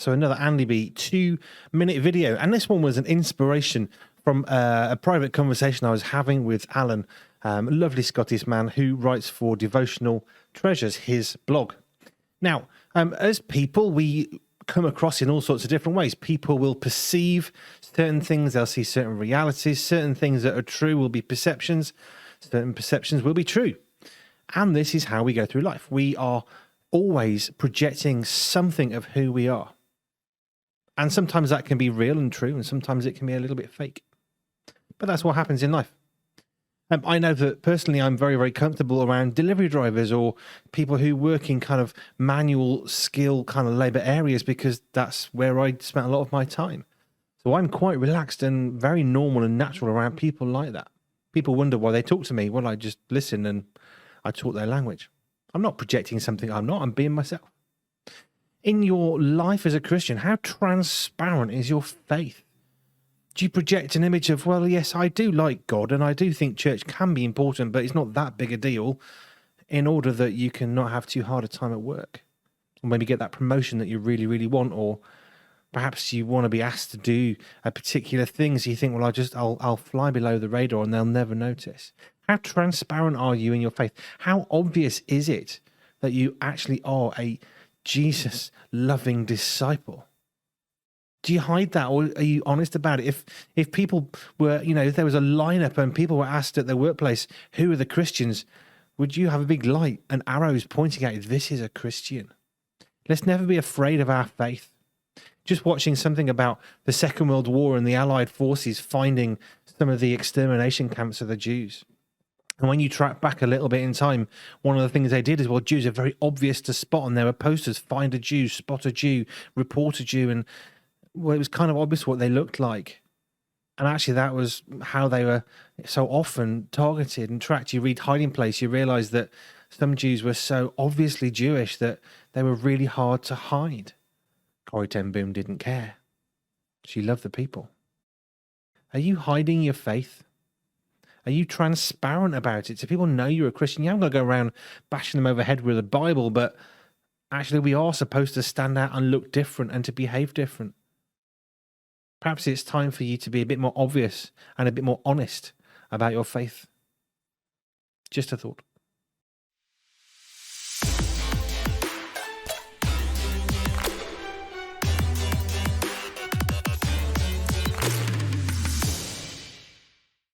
So another Andy B 2-minute video. And this one was an inspiration from a private conversation I was having with Alan, a lovely Scottish man who writes for Devotional Treasures, his blog. Now, as people, we come across in all sorts of different ways. People will perceive certain things. They'll see certain realities. Certain things that are true will be perceptions. Certain perceptions will be true. And this is how we go through life. We are always projecting something of who we are. And sometimes that can be real and true, and sometimes it can be a little bit fake. But that's what happens in life. I know that personally I'm very, very comfortable around delivery drivers or people who work in kind of manual skill kind of labour areas because that's where I spent a lot of my time. So I'm quite relaxed and very normal and natural around people like that. People wonder why they talk to me. Well, I just listen and I talk their language. I'm not projecting something I'm not. I'm being myself. In your life as a Christian, how transparent is your faith? Do you project an image of, well, yes, I do like God and I do think church can be important, but it's not that big a deal, in order that you can not have too hard a time at work? Or maybe get that promotion that you really, really want, or perhaps you want to be asked to do a particular thing, so you think, well, I'll fly below the radar and they'll never notice. How transparent are you in your faith? How obvious is it that you actually are a Jesus-loving disciple? Do you hide that, or are you honest about it? If people were, if there was a lineup and people were asked at their workplace, who are the Christians, would you have a big light and arrows pointing at you, this is a Christian? Let's never be afraid of our faith. Just watching something about the Second World War and the Allied forces finding some of the extermination camps of the Jews. And when you track back a little bit in time, one of the things they did is, well, Jews are very obvious to spot, and there were posters, find a Jew, spot a Jew, report a Jew, and well, it was kind of obvious what they looked like. And actually that was how they were so often targeted and tracked. You read Hiding Place, you realise that some Jews were so obviously Jewish that they were really hard to hide. Corrie ten Boom didn't care. She loved the people. Are you hiding your faith? Are you transparent about it? So people know you're a Christian. You haven't got to go around bashing them over the head with a Bible, but actually we are supposed to stand out and look different and to behave different. Perhaps it's time for you to be a bit more obvious and a bit more honest about your faith. Just a thought.